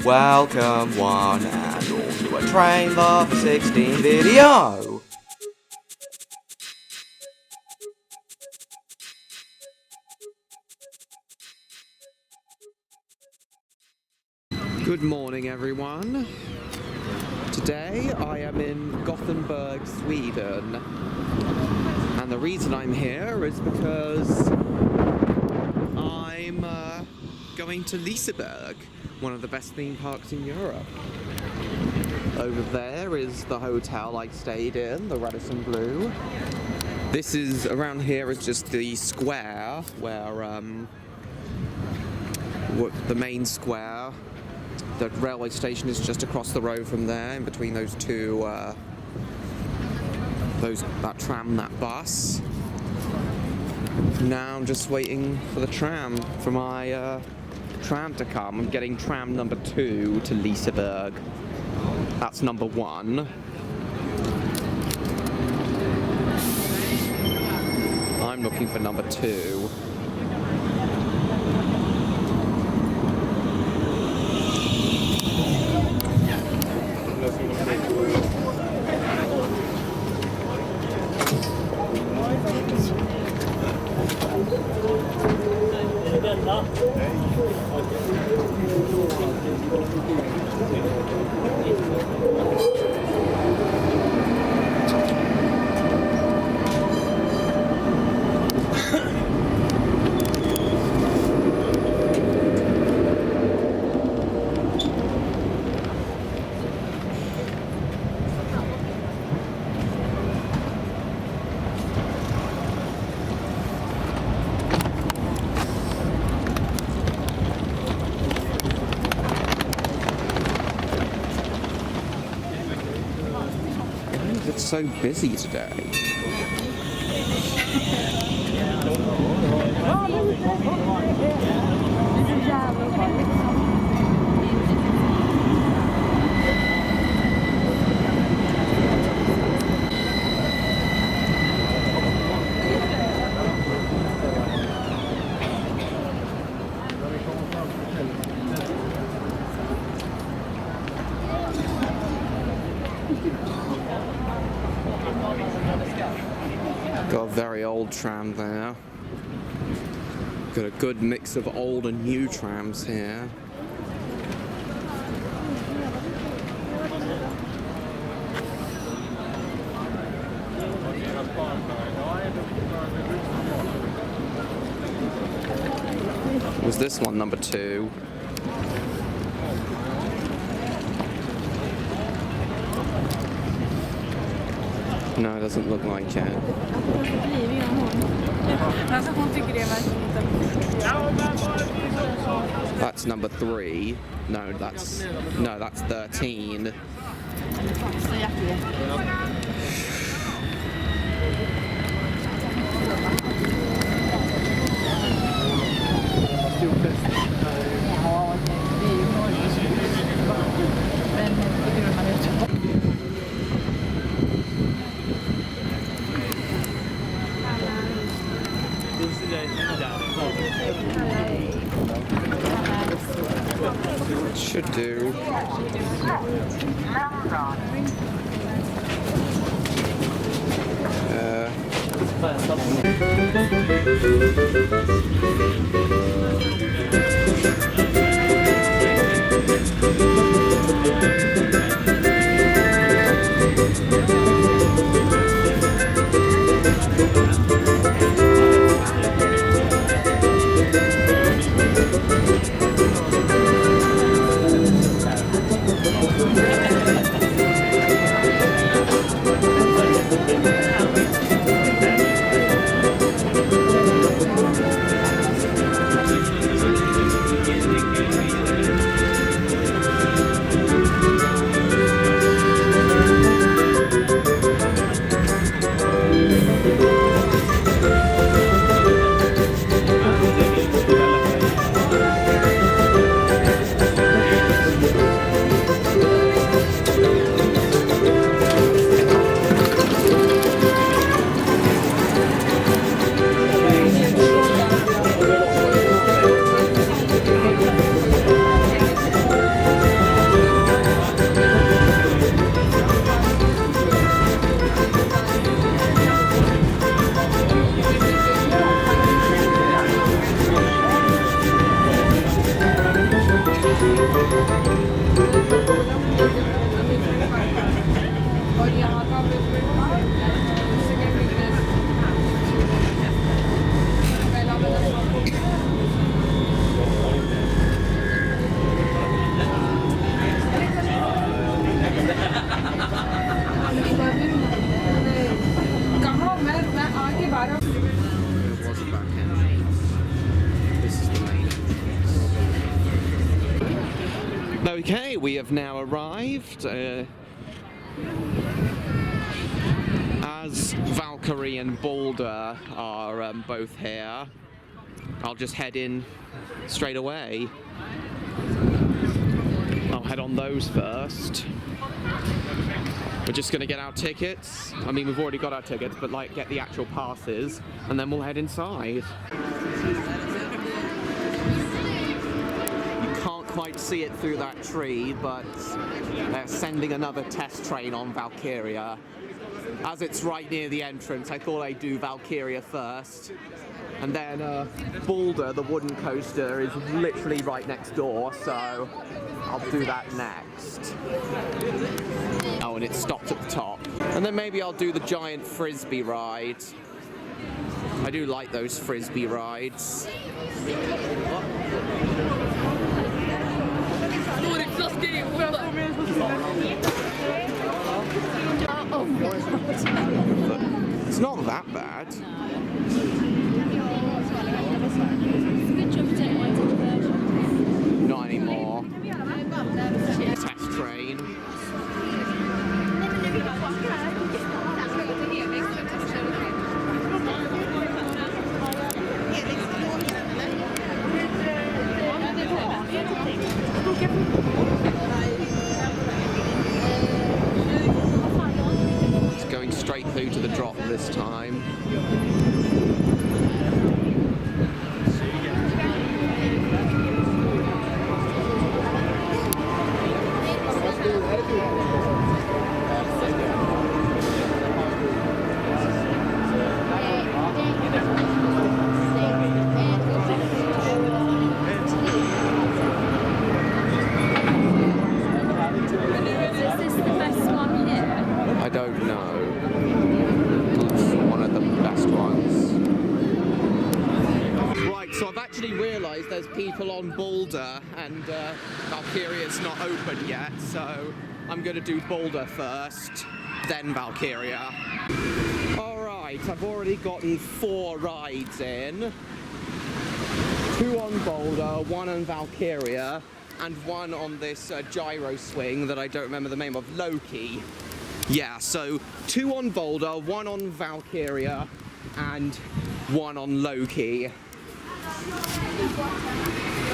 Welcome one and all to a Train Love 16 video. Good morning everyone. Today I am in Gothenburg, Sweden. And the reason I'm here is because I'm going to Liseberg, one of the best theme parks in Europe. Over there is the hotel I stayed in, the Radisson Blu. This is, around here is just the square where, the main square. The railway station is just across the road from there, in between those two, that tram, that bus. Now I'm just waiting for the tram, for my tram to come. I'm getting tram number 2 to Liseberg. That's number 1. I'm looking for number 2. It's so busy today. Got a very old tram there. Got a good mix of old and new trams here. Was this one number 2? No, it doesn't look like it. That's number 3. No, that's 13. Should do. Okay, we have now arrived. As Valkyrie and Boulder are both here, I'll just head in straight away. I'll head on those first. We're just going to get our tickets. I mean, we've already got our tickets, but like get the actual passes, and then we'll head inside. You can't quite see it through that tree, but they're sending another test train on Valkyria. As it's right near the entrance, I thought I'd do Valkyria first. And then Boulder, the wooden coaster, is literally right next door, so I'll do that next. Oh, and it stopped at the top. And then maybe I'll do the giant frisbee ride. I do like those frisbee rides. It's not that bad. Not anymore. Test train. It's going straight through to the drop this time. I don't know. One of the best ones. Right, so I've actually realised there's people on Boulder and Valkyria's not open yet, so I'm going to do Boulder first, then Valkyria. Alright, I've already gotten 4 rides in. 2 on Boulder, 1 on Valkyria, and 1 on this gyro swing that I don't remember the name of, Loki. Yeah, so 2 on Boulder, 1 on Valkyria, and 1 on Loki.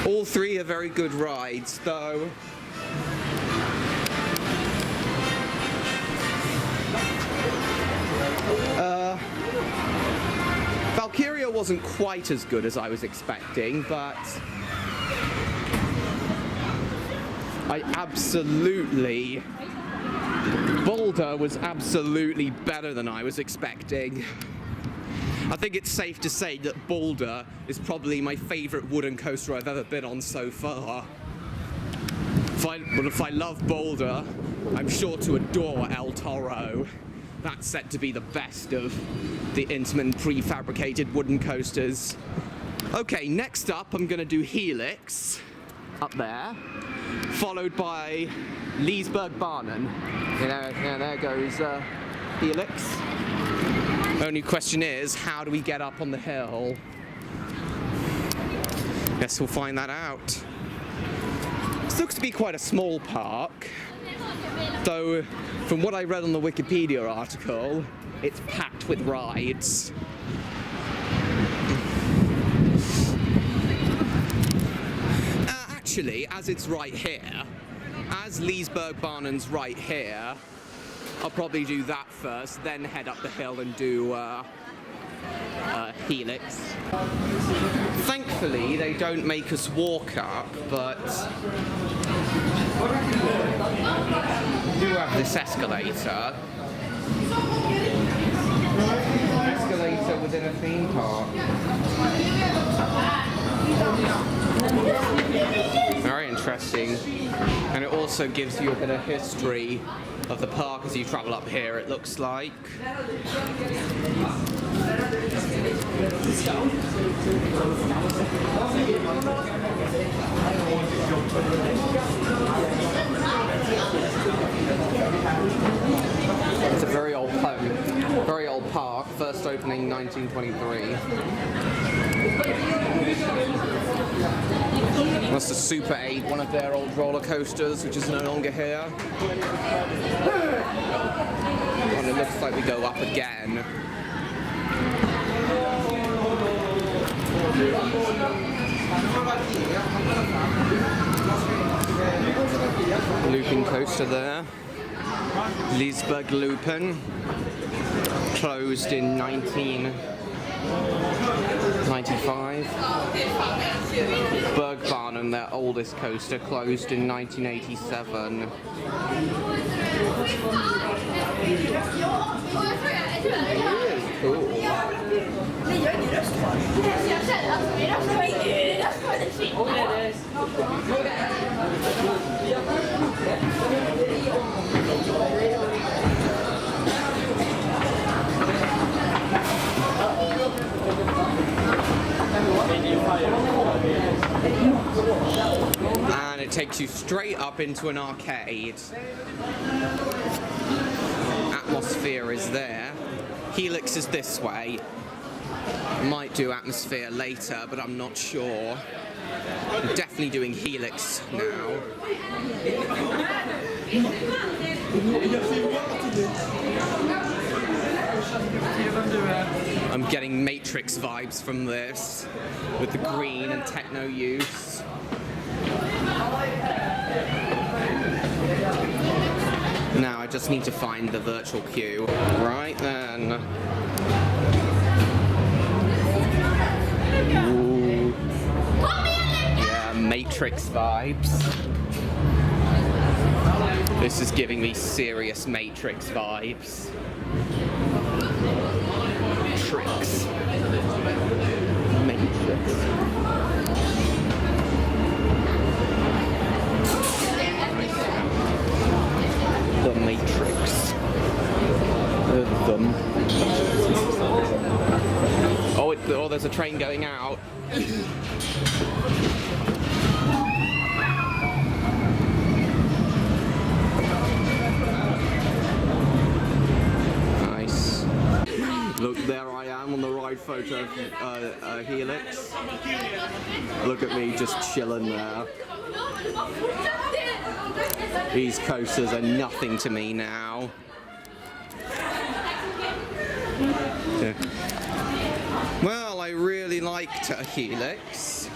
All 3 are very good rides, though. Valkyria wasn't quite as good as I was expecting, but Boulder was absolutely better than I was expecting. I think it's safe to say that Boulder is probably my favourite wooden coaster I've ever been on so far. If I love Boulder, I'm sure to adore El Toro. That's set to be the best of the Intamin prefabricated wooden coasters. Okay, next up I'm going to do Helix, up there, followed by Liseberg Vlog May. There goes Helix. Only question is, how do we get up on the hill? Guess we'll find that out. This looks to be quite a small park, though from what I read on the Wikipedia article, it's packed with rides. Actually, as it's right here, as Liseberg Vlog's right here, I'll probably do that first, then head up the hill and do Helix. Thankfully, they don't make us walk up, but we do have this escalator. Escalator within a theme park. Very interesting. And it also gives you a bit of history of the park as you travel up here, it looks like. It's a very old park, first opening 1923. Must have Super 8, one of their old roller coasters, which is no longer here. And it looks like we go up again. Looping coaster there. Liseberg Looping. Closed in 1995. Bergbahnen, their oldest coaster, closed in 1987. Cool. And it takes you straight up into an arcade. Atmosphere is there. Helix is this way. Might do Atmosphere later, but I'm not sure. I'm definitely doing Helix now. I'm getting Matrix vibes from this, with the green and techno use. Now I just need to find the virtual queue. Right then. Ooh. Yeah, Matrix vibes. This is giving me serious Matrix vibes. Tricks. Matrix. The Matrix. Them. Oh, there's a train going out. Nice. Look, there I am on the ride photo of Helix. Look at me just chilling there. These coasters are nothing to me now. Yeah. Well, I really liked Helix.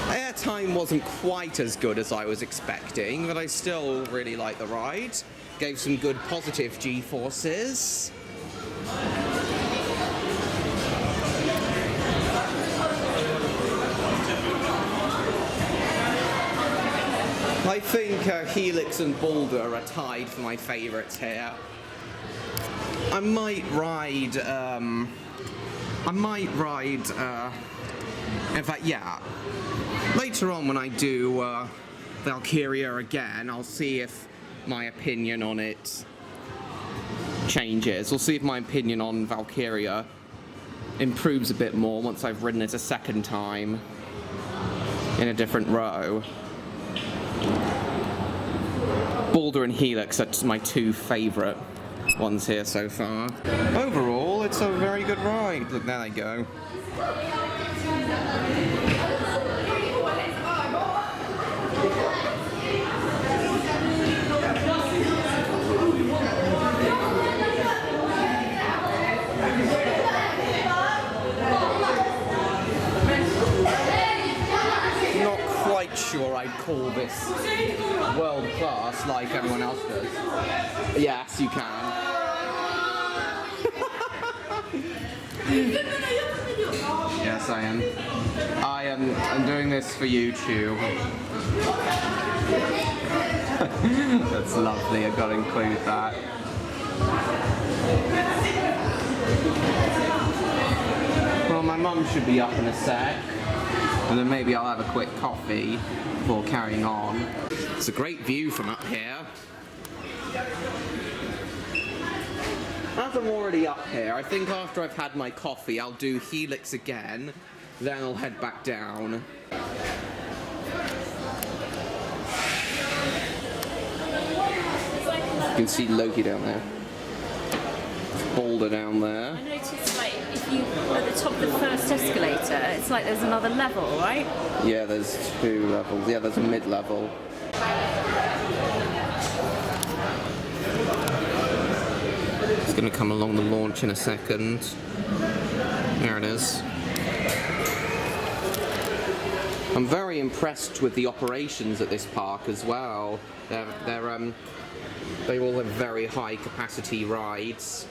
Airtime wasn't quite as good as I was expecting, but I still really liked the ride. Gave some good positive G-forces. I think Helix and Boulder are tied for my favourites here. I might ride, in fact, yeah. Later on when I do Valkyria again, I'll see if my opinion on it changes. We'll see if my opinion on Valkyria improves a bit more once I've ridden it a second time in a different row. Boulder and Helix are my two favourite ones here so far. Overall, it's a very good ride. Look, there they go. Not quite sure I'd call this world class like everyone else does. Yes, you can. Yes, I am. I'm doing this for YouTube. That's lovely, I've got to include that. Well, my mum should be up in a sec, and then maybe I'll have a quick coffee before carrying on. It's a great view from up here. As I'm already up here, I think after I've had my coffee, I'll do Helix again, then I'll head back down. You can see Loki down there. boulder down there. I noticed, like, if you at the top of the first escalator, it's like there's another level, right? Yeah, there's 2 levels. Yeah, there's a mid-level. It's going to come along the launch in a second. There it is. I'm very impressed with the operations at this park as well. They all have very high capacity rides.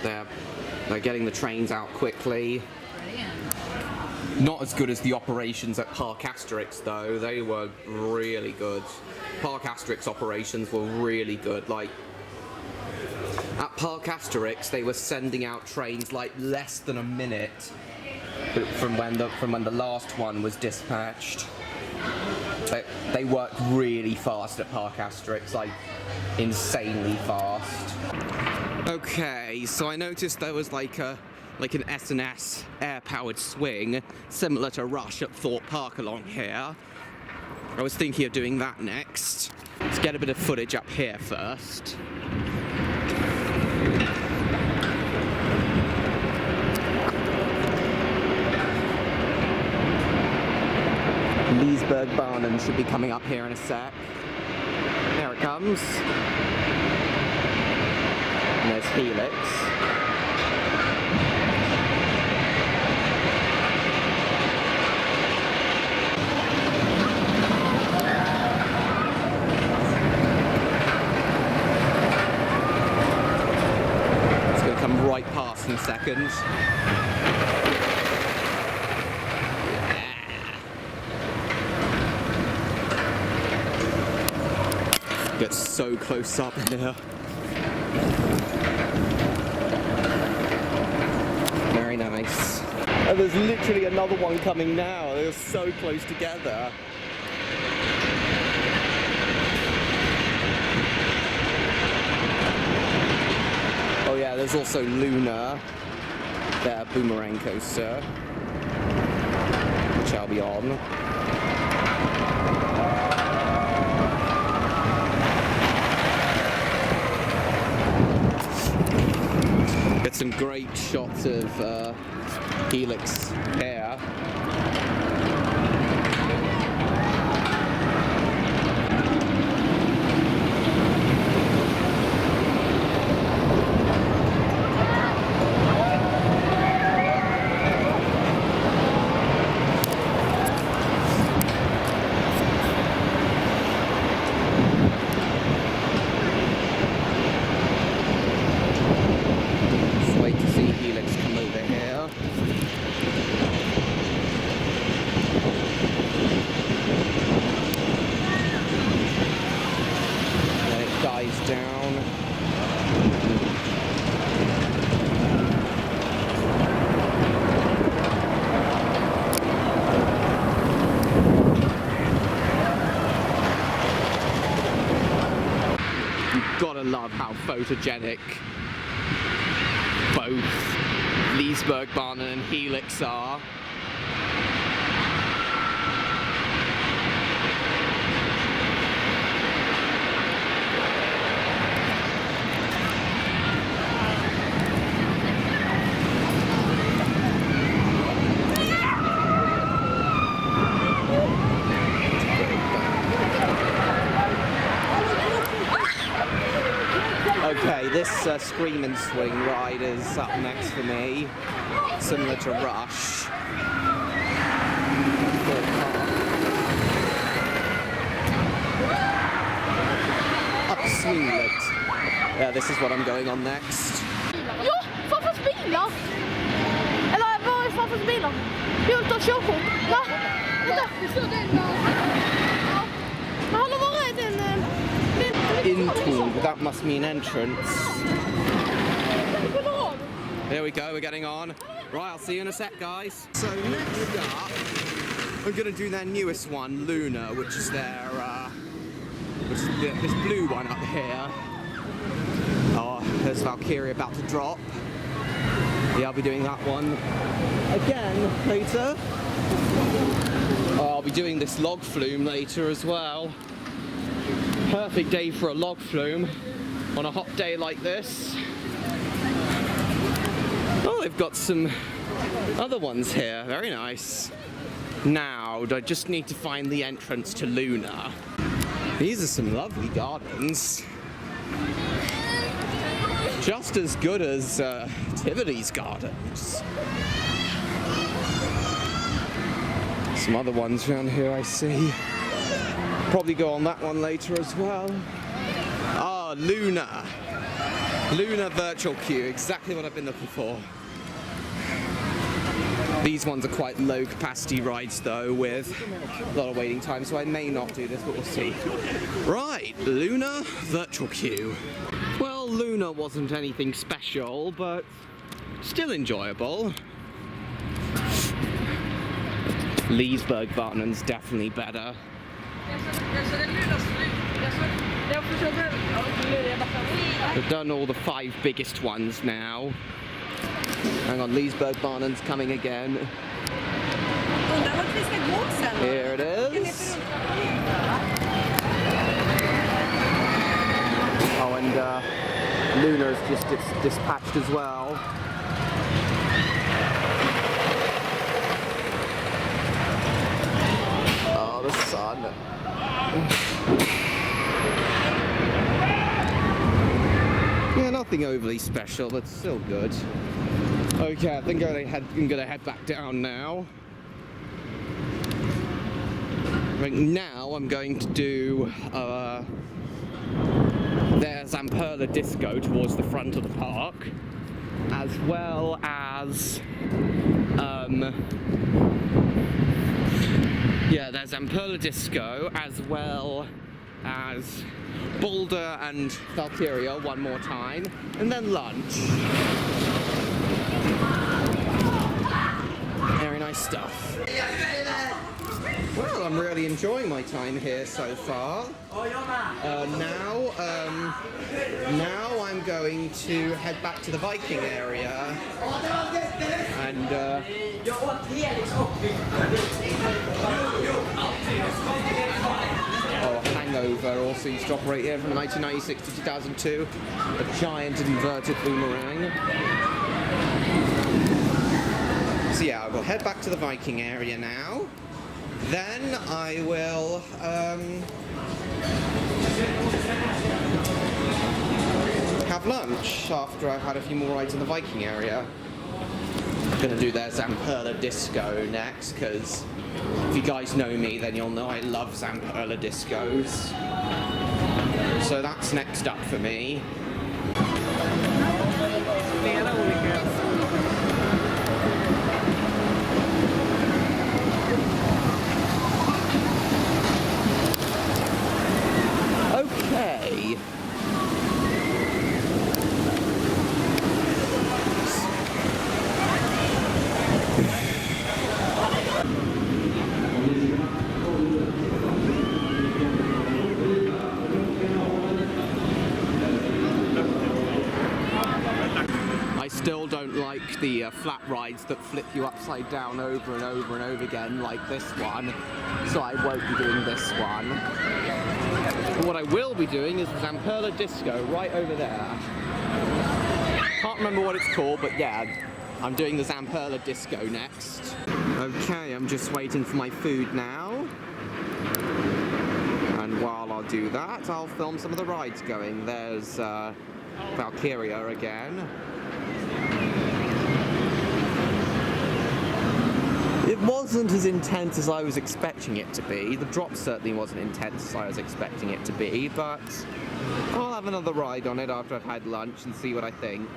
They're getting the trains out quickly. Brilliant. Not as good as the operations at Park Asterix though. They were really good. Park Asterix operations were really good. Like at Park Asterix, they were sending out trains like less than a minute from when the last one was dispatched. They worked really fast at Park Asterix, like insanely fast. Okay, so I noticed there was like an S&S air-powered swing similar to Rush at Thorpe Park along here. I was thinking of doing that next. Let's get a bit of footage up here first. Liseberg Vlog should be coming up here in a sec. There it comes. And there's Helix. It's going to come right past in a second. Get so close up here. Very nice. And there's literally another one coming now. They're so close together. Oh yeah, there's also Luna, their boomerang coaster, which I'll be on. Get some great shots of Helix here. Gotta love how photogenic both Liseberg Vlog and Helix are. Okay, this Scream and Swing ride is up next for me, similar to Rush. Absolut. Yeah, this is what I'm going on next. Ja, farfars bilar! Eller var är farfars bilar? Vi har inte körkort. Va? Vänta. Men han har varit Into, that must mean entrance. Here we go, we're getting on. Right, I'll see you in a sec, guys. So next up, we're gonna do their newest one, Luna, which is their, this blue one up here. Oh, there's Valkyrie about to drop. Yeah, I'll be doing that one again later. Oh, I'll be doing this log flume later as well. Perfect day for a log flume on a hot day like this. Oh, they've got some other ones here. Very nice. Now, I just need to find the entrance to Luna. These are some lovely gardens. Just as good as Tivody's gardens. Some other ones around here I see. Probably go on that one later as well. Ah, Luna. Luna virtual queue, exactly what I've been looking for. These ones are quite low capacity rides though, with a lot of waiting time, so I may not do this, but we'll see. Right, Luna virtual queue. Well, Luna wasn't anything special, but still enjoyable. Liseberg Vlog's definitely better. We've done all the 5 biggest ones now. Hang on, Liseberg Vlog's coming again. Here it is. Oh, and Luna's just dispatched as well. Oh, the sun. Yeah, nothing overly special, but still good. Okay, I think I'm gonna head back down now. Right now, I'm going to do there's Zamperla Disco towards the front of the park, as well as yeah, there's Zamperla Disco, as well as Boulder and Valkyria one more time, and then lunch. Very nice stuff. Well, I'm really enjoying my time here so far. Now I'm going to head back to the Viking area and Hangover also used to operate here from 1996 to 2002. A giant inverted boomerang. So yeah, we'll head back to the Viking area now. Then I will have lunch after I've had a few more rides in the Viking area. I'm gonna do their Zamperla Disco next, because if you guys know me, then you'll know I love Zamperla Discos. So that's next up for me. Okay. I still don't like the flat rides that flip you upside down over and over and over again, like this one, so I won't be doing this one. But what I will be doing is Zamperla Disco right over there. Can't remember what it's called, but yeah, I'm doing the Zamperla Disco next. Okay, I'm just waiting for my food now. And while I'll do that, I'll film some of the rides going. There's Valkyria again. It wasn't as intense as I was expecting it to be. The drop certainly wasn't intense as I was expecting it to be, but I'll have another ride on it after I've had lunch and see what I think.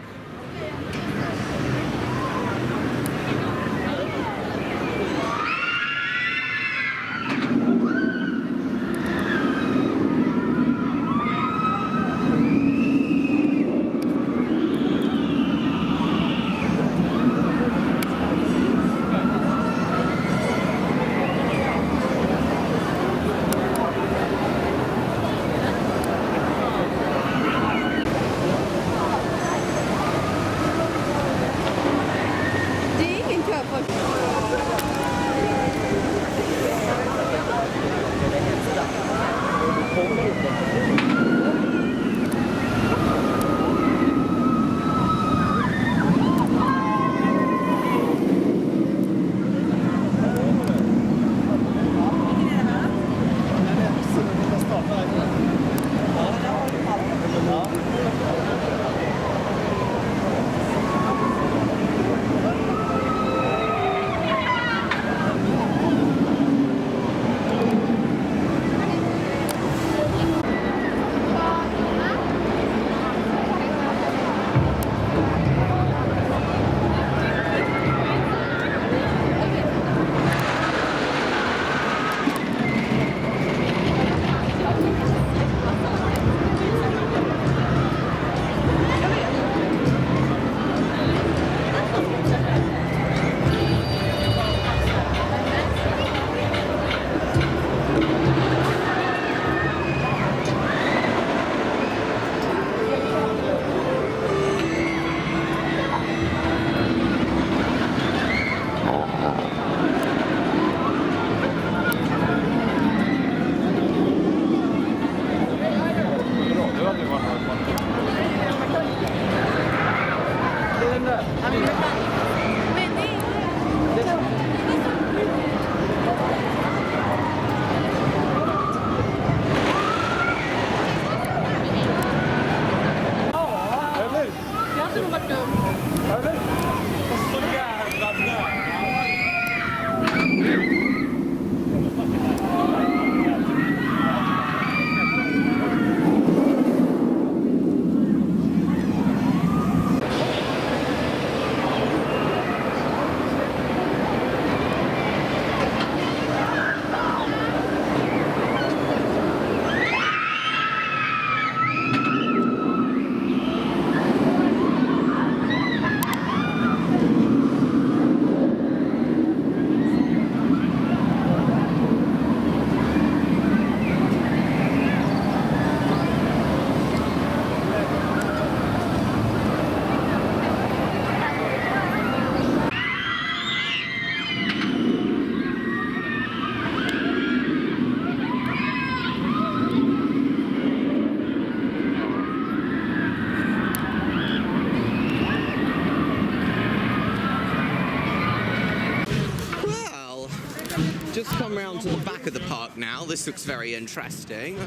just come round to the back of the park now. This looks very interesting.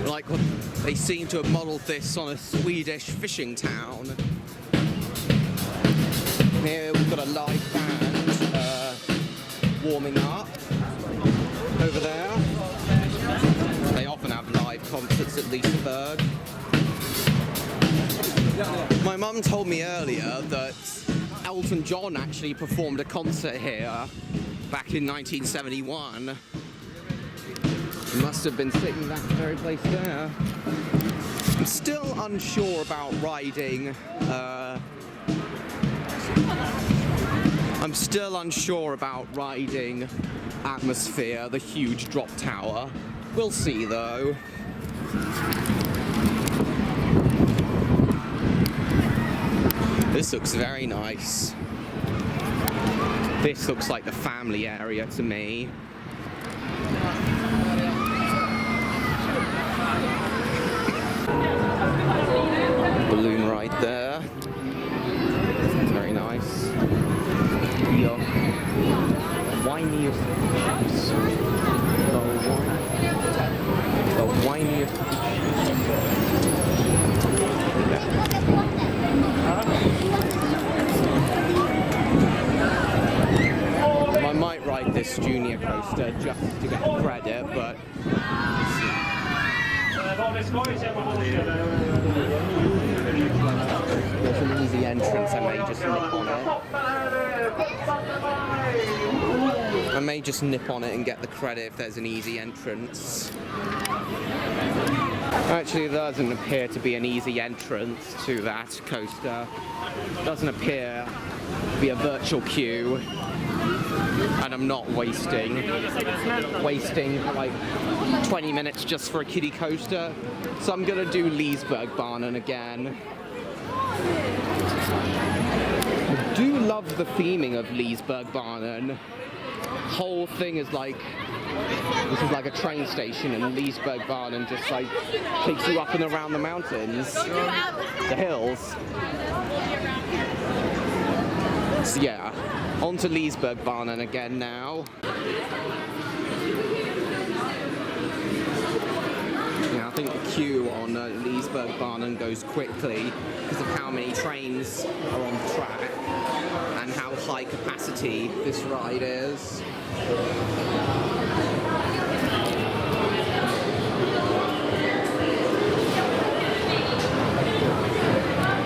Like, they seem to have modelled this on a Swedish fishing town. Here we've got a live band warming up over there. They often have live concerts at Liseberg. My mum told me earlier that Elton John actually performed a concert here back in 1971. He must have been sitting in that very place there. I'm still unsure about riding. I'm still unsure about riding Atmosphere, the huge drop tower. We'll see though. This looks very nice. This looks like the family area to me. Balloon ride there. Very nice. The whiniest ships. The whiniest I might ride this junior coaster just to get credit, but there's an easy entrance. I may just nip on it. I may just nip on it and get the credit if there's an easy entrance. Actually, there doesn't appear to be an easy entrance to that coaster. Doesn't appear to be a virtual queue. And I'm not wasting like 20 minutes just for a kiddie coaster. So I'm gonna do Liseberg again. I do love the theming of Liseberg. Whole thing is like, this is like a train station, and Liseberg just like takes you up and around the mountains, the hills. So yeah, on to Liseberg again now. Yeah, I think the queue on Liseberg goes quickly because of how many trains are on the track and how high capacity this ride is.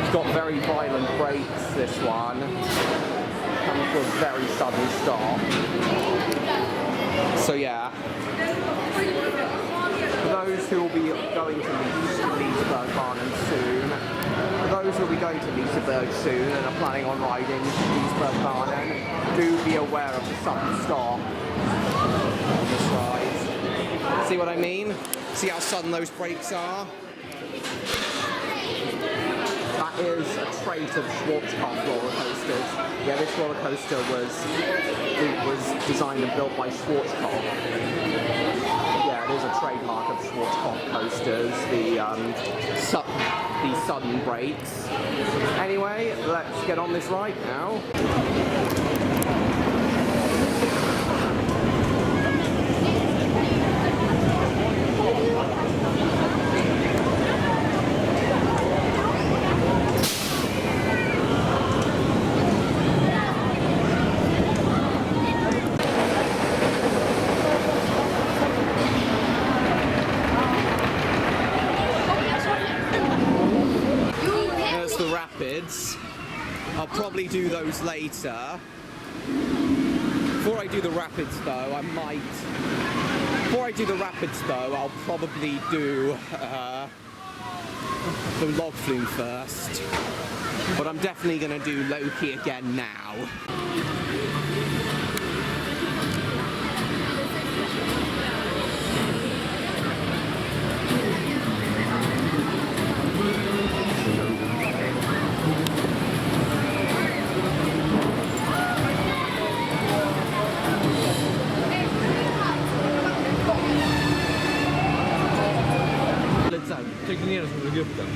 It's got very violent brakes, this one. Comes to a very sudden stop. So yeah. For those who will be going to Liseberg soon, and are planning on riding Liseberg, do be aware of the sudden stop on this ride. See what I mean? See how sudden those brakes are? That is a trait of Schwarzkopf roller coasters. Yeah, this roller coaster was designed and built by Schwarzkopf. Yeah, it is a trademark of Schwarzkopf coasters, the sudden brakes. Anyway, let's get on this ride now. I'll probably do those later. Before I do the rapids though, I'll probably do the log flume first. But I'm definitely going to do Loki again now. Tryck ner den så du lägger upp den.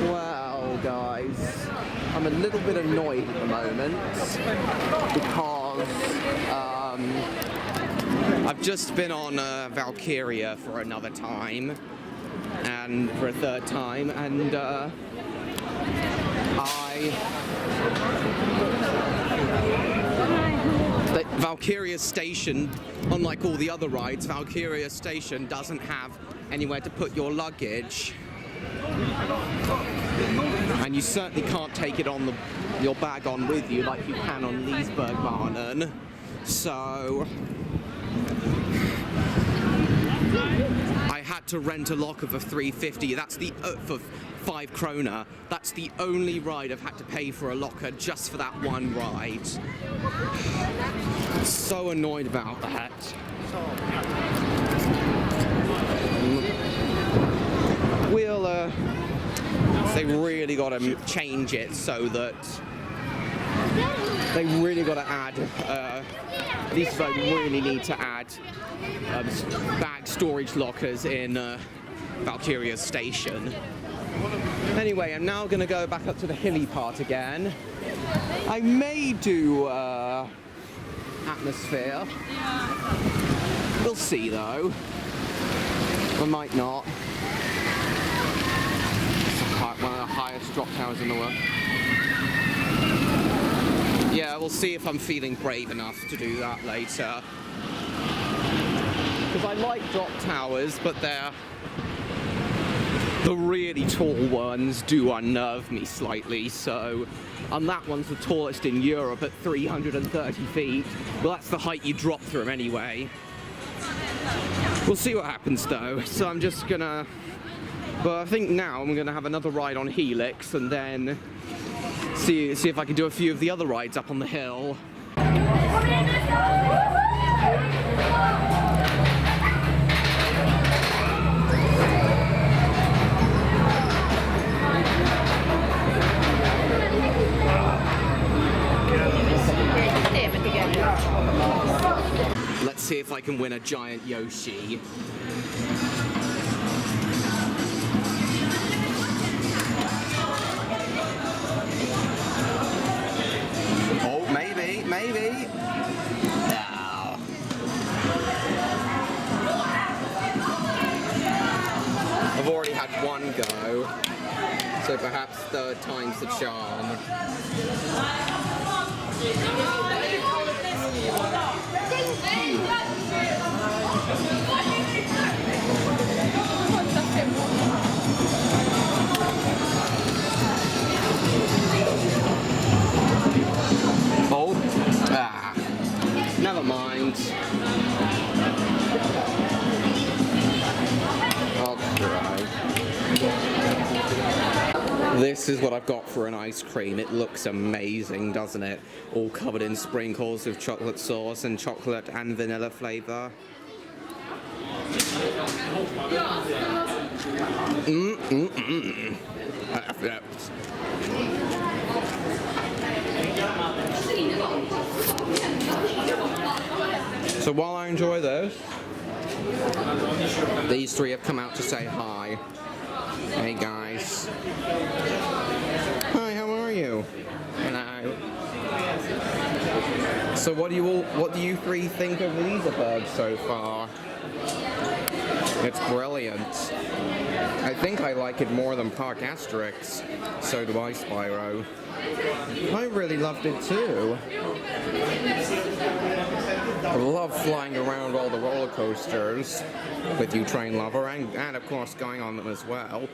Well, guys, I'm a little bit annoyed at the moment because I've just been on Valkyria for another time and for a third time, and Valkyria Station, unlike all the other rides, Valkyria Station doesn't have anywhere to put your luggage. And you certainly can't take it on your bag on with you like you can on Liseberg Vlog. So I had to rent a locker for 350. That's the for 5 krona. That's the only ride I've had to pay for a locker just for that one ride. So annoyed about that. We'll they really got to change it so that they really got to add these folks really need to add bag storage lockers in Valkyria Station. Anyway, I'm now going to go back up to the hilly part again. I may do atmosphere. We'll see though. I might not. One of the highest drop towers in the world. Yeah, we'll see if I'm feeling brave enough to do that later. Because I like drop towers, but the really tall ones do unnerve me slightly, so... And that one's the tallest in Europe at 330 feet. Well, that's the height you drop through anyway. We'll see what happens though, so I'm just gonna... But I think now I'm going to have another ride on Helix and then see if I can do a few of the other rides up on the hill. Let's see if I can win a giant Yoshi. Maybe. No. I've already had one go, so perhaps third time's the charm. Never mind. I'll try. This is what I've got for an ice cream. It looks amazing, doesn't it? All covered in sprinkles of chocolate sauce and chocolate and vanilla flavor. So while I enjoy this, these three have come out to say hi. Hey guys. Hi, how are you? Hello. So what do you three think of Liseberg so far? It's brilliant. I think I like it more than Park Asterix. So do I, Spyro. I really loved it too. I love flying around all the roller coasters with you, Train Lover, and of course going on them as well.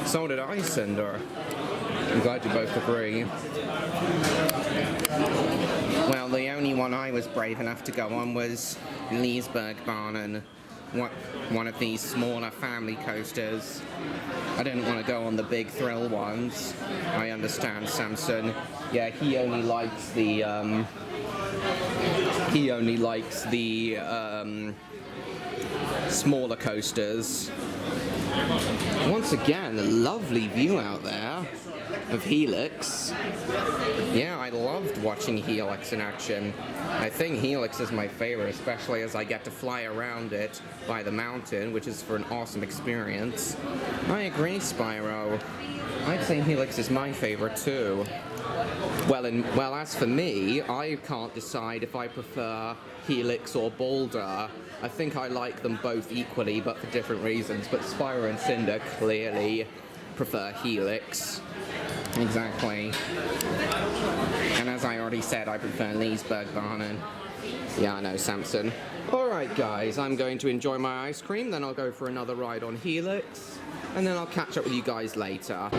So did I, Cynder. I'm glad you both agree. Well, the only one one I was brave enough to go on was Liseberg Vlog, one of these smaller family coasters. I didn't want to go on the big thrill ones. I understand Samson. Yeah, he only likes the smaller coasters. Once again, a lovely view out there of Helix. Yeah, I loved watching Helix in action. I think Helix is my favorite, especially as I get to fly around it by the mountain, which is for an awesome experience. I agree, Spyro. I'd say Helix is my favorite too. Well, as for me, I can't decide if I prefer Helix or Boulder. I think I like them both equally, but for different reasons. But Spyro and Cynder clearly prefer Helix. Exactly. And as I already said, I prefer Liseberg Vlog. Yeah, I know, Samson. Alright guys, I'm going to enjoy my ice cream, then I'll go for another ride on Helix, and then I'll catch up with you guys later.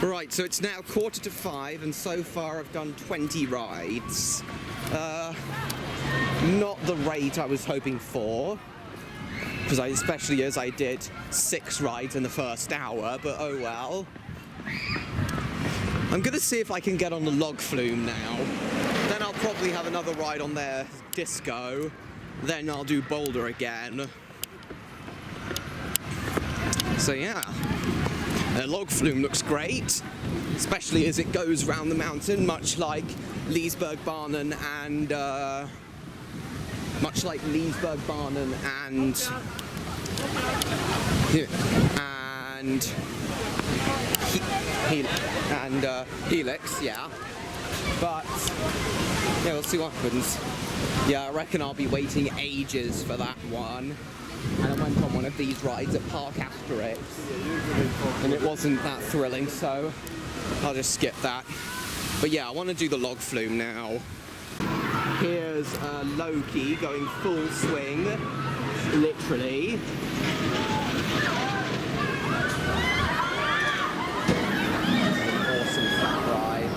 Right, so it's now 4:45 and so far I've done 20 rides. Not the rate I was hoping for, because especially as I did 6 rides in the first hour, but oh well. I'm gonna see if I can get on the log flume now. Then I'll probably have another ride on their disco. Then I'll do Boulder again. So yeah. The log flume looks great, especially as it goes round the mountain, much like Liseberg Vlog and Helix, yeah. But yeah, we'll see what happens. Yeah, I reckon I'll be waiting ages for that one. And I went on one of these rides at Park Asterix, and it wasn't that thrilling, so I'll just skip that. But yeah, I want to do the log flume now. Here's Loki going full swing, literally. Awesome flat ride.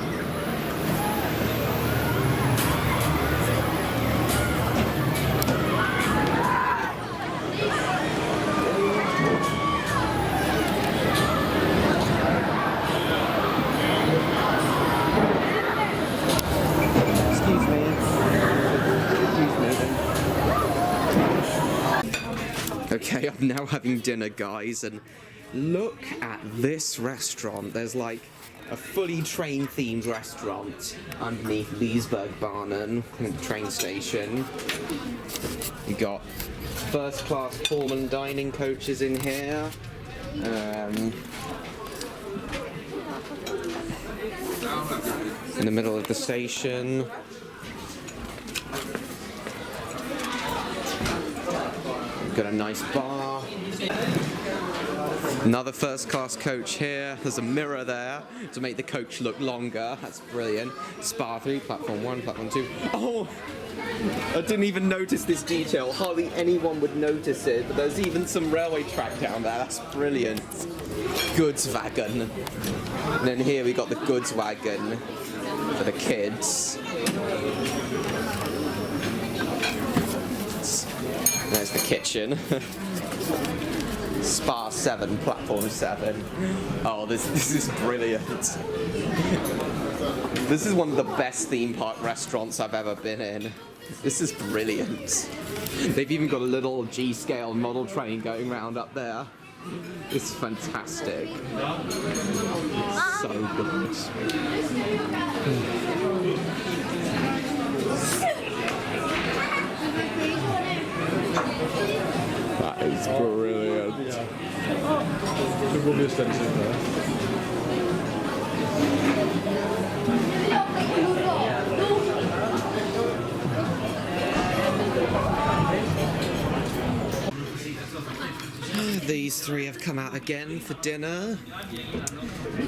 Okay, I'm now having dinner, guys, and look at this restaurant. There's like a fully train-themed restaurant underneath Liseberg Vlog train station. You got first-class Pullman dining coaches in here. In the middle of the station. Got a nice bar. Another first-class coach here. There's a mirror there to make the coach look longer. That's brilliant. Spa 3, platform 1, platform 2. Oh! I didn't even notice this detail. Hardly anyone would notice it, but there's even some railway track down there. That's brilliant. Goods wagon. And then here we got the goods wagon for the kids. There's the kitchen. Spa 7, platform 7. Oh, this is brilliant. This is one of the best theme park restaurants I've ever been in. This is brilliant. They've even got a little G-scale model train going round up there. It's fantastic. It's so good. That is brilliant. There will be a stencil there. These three have come out again for dinner.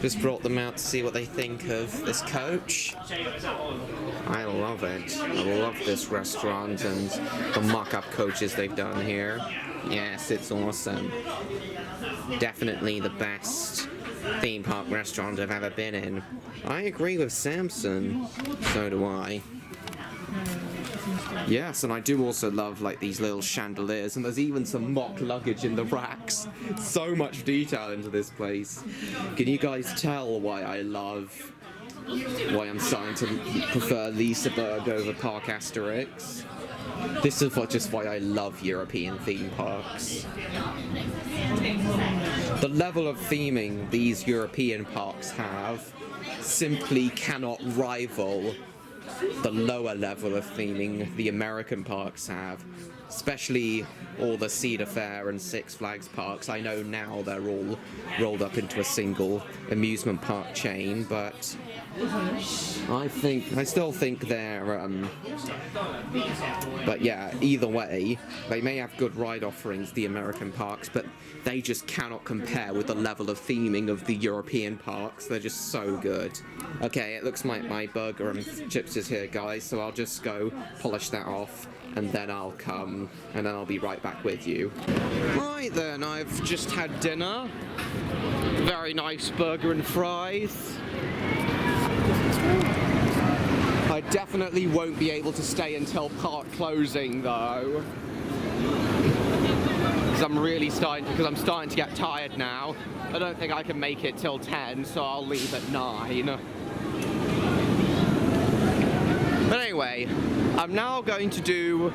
Just brought them out to see what they think of this coach. I love it. I love this restaurant and the mock-up coaches they've done here. Yes, it's awesome. Definitely the best theme park restaurant I've ever been in. I agree with Samson. So do I. Yes, and I do also love like these little chandeliers, and there's even some mock luggage in the racks. So much detail into this place. Can you guys tell why I'm starting to prefer Liseberg over Park Asterix? This is just why I love European theme parks. The level of theming these European parks have simply cannot rival the lower level of theming the American parks have, especially all the Cedar Fair and Six Flags parks. I know now they're all rolled up into a single amusement park chain, but I still think they're, but yeah, either way, they may have good ride offerings, the American parks, but they just cannot compare with the level of theming of the European parks. They're just so good. Okay, it looks like my burger and chips is here, guys, so I'll just go polish that off, and then I'll be right back with you. Right then, I've just had dinner. Very nice burger and fries. I definitely won't be able to stay until park closing though. Because I'm starting to get tired now. I don't think I can make it till 10, so I'll leave at 9. But anyway, I'm now going to do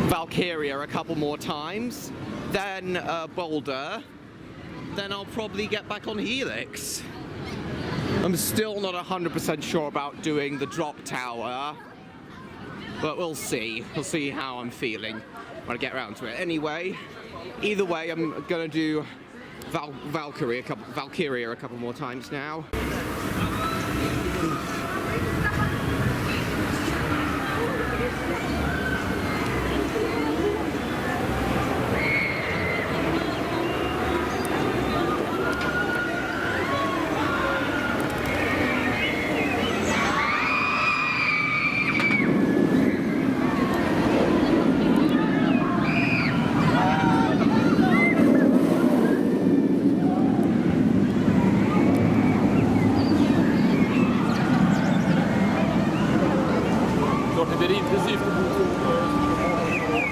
Valkyria a couple more times, then Boulder, then I'll probably get back on Helix. I'm still not 100% sure about doing the drop tower, but we'll see. We'll see how I'm feeling when I get around to it. Anyway, either way, I'm gonna do Valkyria a couple more times now.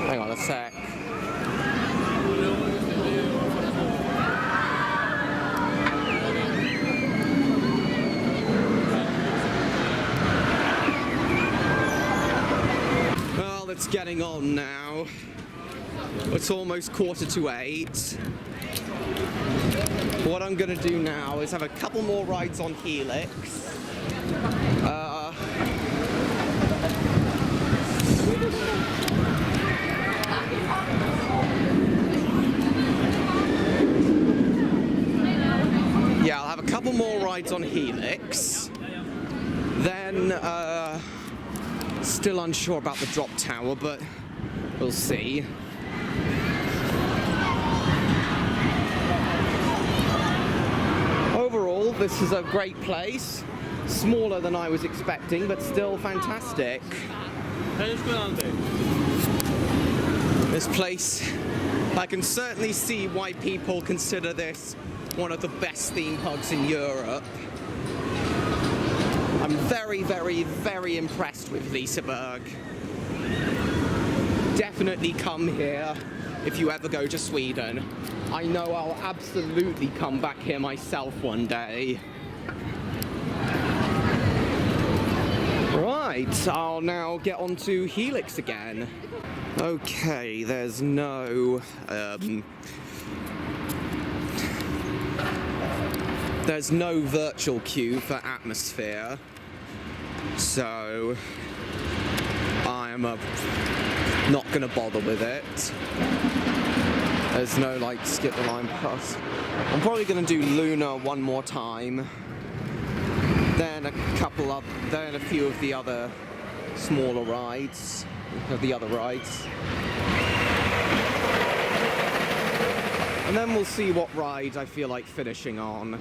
Hang on a sec. Well, it's getting on now. It's almost 7:45. What I'm gonna do now is have a couple more rides on Helix. Yeah, I'll have a couple more rides on Helix. Then, still unsure about the drop tower, but we'll see. Overall, this is a great place. Smaller than I was expecting, but still fantastic. This place, I can certainly see why people consider this one of the best theme parks in Europe. I'm very, very, very impressed with Liseberg. Definitely come here if you ever go to Sweden. I know I'll absolutely come back here myself one day. Right, I'll now get on to Helix again. Okay, there's no virtual queue for Atmosphere, so I'm not gonna bother with it. There's no like skip the line pass. I'm probably gonna do Luna one more time, then a few of the other smaller rides, and then we'll see what ride I feel like finishing on.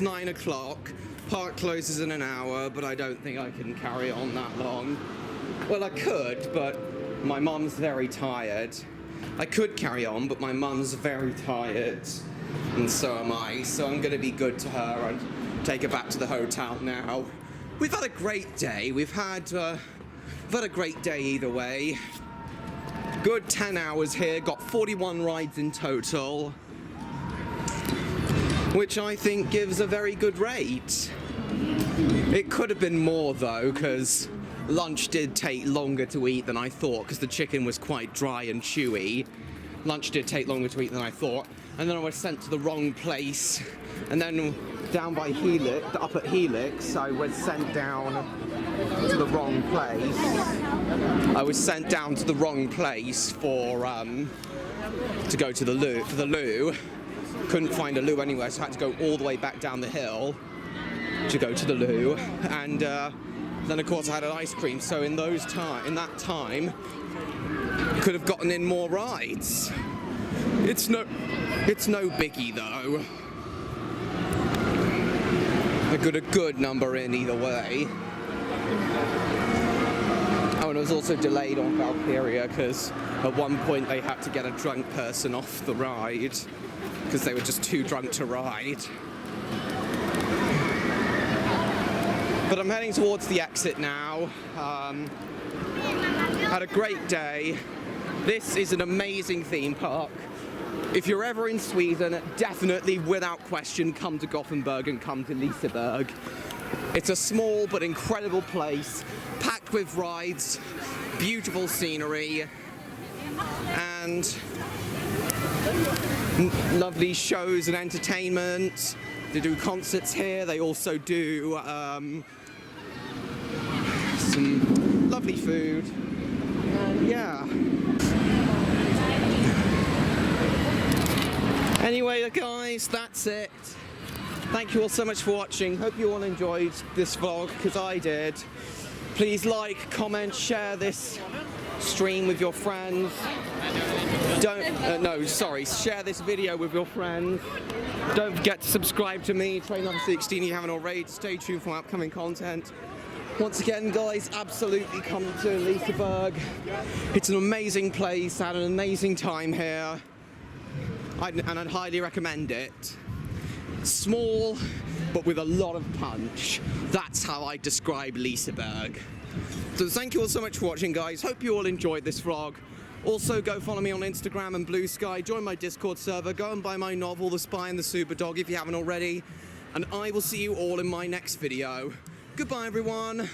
9 o'clock. Park closes in an hour, but I don't think I can carry on that long. Well, I could, but my mum's very tired. I could carry on, but my mum's very tired, and so am I. So I'm gonna be good to her and take her back to the hotel now. We've had a great day. We've had a great day either way. Good 10 hours here, got 41 rides in total, which I think gives a very good rate. It could have been more though, because lunch did take longer to eat than I thought, because the chicken was quite dry and chewy. Lunch did take longer to eat than I thought, and then I was sent to the wrong place, and then down by Helix, up at Helix, I was sent down to the wrong place. I was sent down to the wrong place for to go to the loo. For the loo, couldn't find a loo anywhere, so I had to go all the way back down the hill to go to the loo. And then of course I had an ice cream. So in that time, could have gotten in more rides. It's no biggie though. I got a good number in either way. Oh, and I was also delayed on Valkyria because at one point they had to get a drunk person off the ride because they were just too drunk to ride. But I'm heading towards the exit now. Had a great day. This is an amazing theme park. If you're ever in Sweden, definitely, without question, come to Gothenburg and come to Liseberg. It's a small but incredible place, packed with rides, beautiful scenery, and lovely shows and entertainment. They do concerts here. They also do some lovely food. And yeah. Anyway, guys, that's it. Thank you all so much for watching. Hope you all enjoyed this vlog, because I did. Please like, comment, share this stream with your friends. Share this video with your friends. Don't forget to subscribe to me, Train Number 16, if you haven't already. Stay tuned for upcoming content. Once again, guys, absolutely come to Liseberg. It's an amazing place. I had an amazing time here. And I'd highly recommend it. Small, but with a lot of punch. That's how I describe Liseberg. So thank you all so much for watching, guys. Hope you all enjoyed this vlog. Also, go follow me on Instagram and Blue Sky. Join my Discord server. Go and buy my novel, The Spy and the Super Dog, if you haven't already. And I will see you all in my next video. Goodbye, everyone.